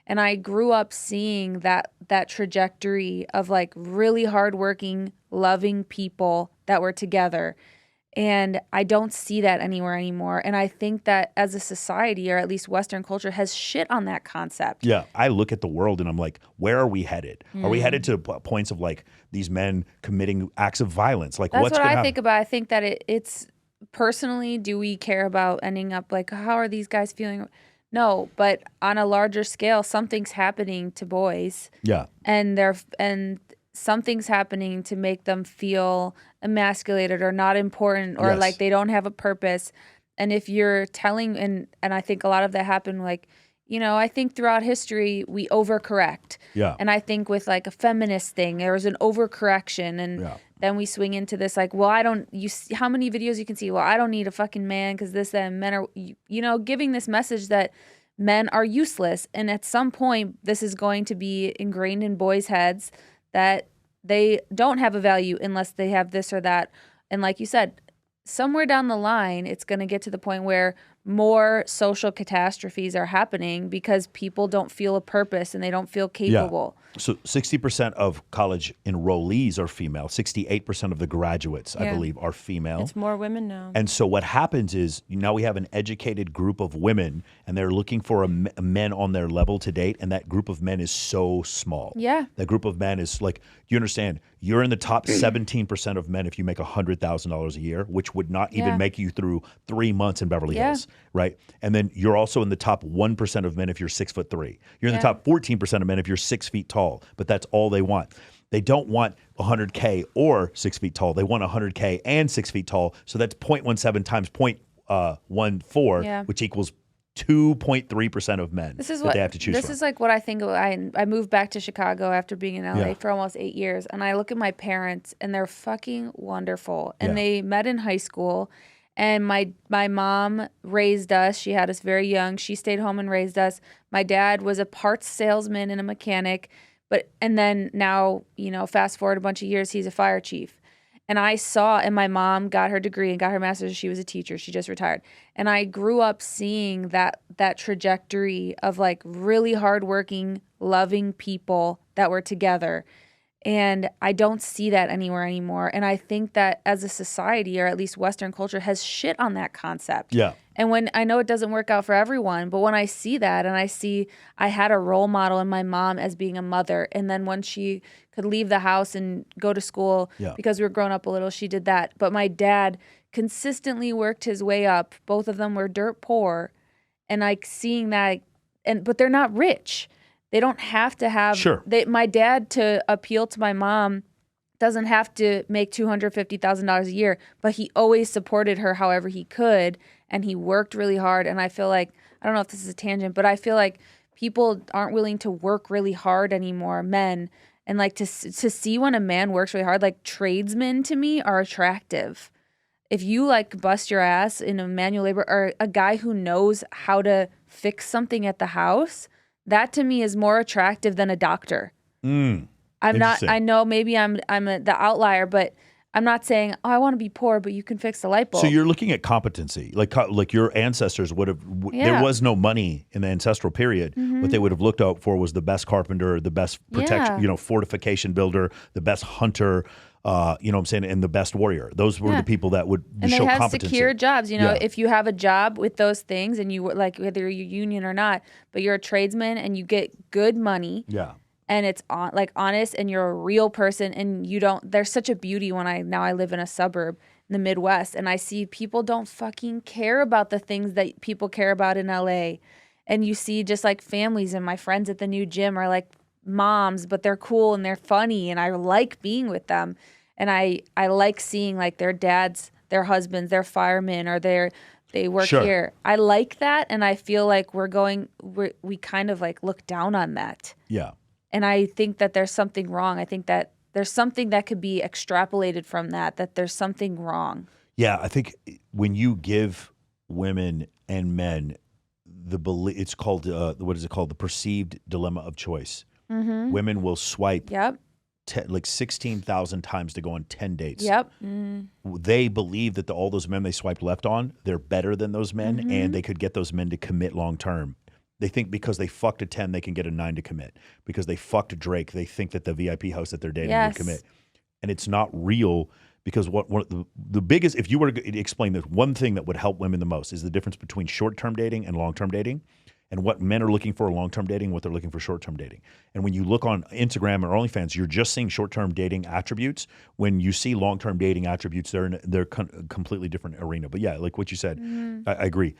And I grew up seeing that trajectory of like really hardworking, loving people that were together. And I don't see that anywhere anymore. And I think that as a society, or at least Western culture, has shit on that concept. Yeah, I look at the world and I'm like, where are we headed? Are we headed to points of like these men committing acts of violence? Like, That's what's what going to I happen? think about. I think that it's personally, do we care about ending up like, how are these guys feeling? No, but on a larger scale, something's happening to boys. Yeah. And something's happening to make them feel emasculated or not important, or Yes. like they don't have a purpose. And if you're telling, and I think a lot of that happened, like, I think throughout history we overcorrect. Yeah. And I think with like a feminist thing, there was an overcorrection, and Yeah. then we swing into this like, well, you see how many videos you can see, well, I don't need a fucking man because this, that, and men are, giving this message that men are useless. And at some point, this is going to be ingrained in boys' heads that they don't have a value unless they have this or that. And like you said, somewhere down the line, it's going to get to the point where more social catastrophes are happening because people don't feel a purpose and they don't feel capable. So 60% of college enrollees are female. 68% of the graduates, I believe, are female. It's more women now. And so what happens is now we have an educated group of women, and they're looking for a men on their level to date, and that group of men is so small. Yeah. That group of men is like, you understand, you're in the top 17% of men if you make $100,000 a year, which would not even make you through 3 months in Beverly Hills, right? And then you're also in the top 1% of men if you're 6'3". You're in the top 14% of men if you're 6 feet tall, but that's all they want. They don't want 100K or 6 feet tall. They want 100K and 6 feet tall. So that's 0.17 times 0.14, which equals 2.3% of men This is that what they have to choose this from. is like what I think of. I moved back to Chicago after being in LA for almost 8 years, and I look at my parents, and they're fucking wonderful. And they met in high school, and my mom raised us. She had us very young. She stayed home and raised us. My dad was a parts salesman and a mechanic, and then now, fast forward a bunch of years, he's a fire chief. And I saw, and my mom got her degree and got her master's. She was a teacher. She just retired. And I grew up seeing that trajectory of like really hardworking, loving people that were together. And I don't see that anywhere anymore. And I think that as a society, or at least Western culture, has shit on that concept. Yeah. And when I know it doesn't work out for everyone, but when I see that, and I had a role model in my mom as being a mother. And then when she could leave the house and go to school because we were growing up a little, she did that. But my dad consistently worked his way up. Both of them were dirt poor. And like seeing that, but they're not rich. They don't have to have. Sure. My dad, to appeal to my mom, doesn't have to make $250,000 a year, but he always supported her however he could, and he worked really hard. And I feel like, I don't know if this is a tangent, but I feel like people aren't willing to work really hard anymore, men. And like to see when a man works really hard, like tradesmen to me are attractive. If you like bust your ass in a manual labor, or a guy who knows how to fix something at the house, that to me is more attractive than a doctor. I'm not. I know maybe I'm the outlier, but I'm not saying, oh, I want to be poor, but you can fix the light bulb. So you're looking at competency, like your ancestors would have. There was no money in the ancestral period. What they would have looked out for was the best carpenter, the best protection, fortification builder, the best hunter. You know what I'm saying, and the best warrior. Those were the people that would and show they have competency. secure jobs. If you have a job with those things, and you like whether you're union or not, but you're a tradesman and you get good money. Yeah. And it's honest, and you're a real person, and you don't. There's such a beauty when I live in a suburb in the Midwest, and I see people don't fucking care about the things that people care about in LA, and you see just like families, and my friends at the new gym are like moms, but they're cool and they're funny, and I like being with them, and I like seeing like their dads, their husbands, their firemen, or they work here. I like that, and I feel like we kind of like look down on that. Yeah. And I think that there's something wrong. I think that there's something that could be extrapolated from that there's something wrong. Yeah, I think when you give women and men it's called, what is it called? The perceived dilemma of choice. Women will swipe like 16,000 times to go on 10 dates. They believe that all those men they swiped left on, they're better than those men, and they could get those men to commit long term. They think because they fucked a 10, they can get a 9 to commit. Because they fucked Drake, they think that the VIP house that they're dating would commit. And it's not real, because the biggest, if you were to explain that one thing that would help women the most is the difference between short-term dating and long-term dating, and what men are looking for long-term dating, what they're looking for short-term dating. And when you look on Instagram or OnlyFans, you're just seeing short-term dating attributes. When you see long-term dating attributes, they're in a completely different arena. But yeah, like what you said, I agree.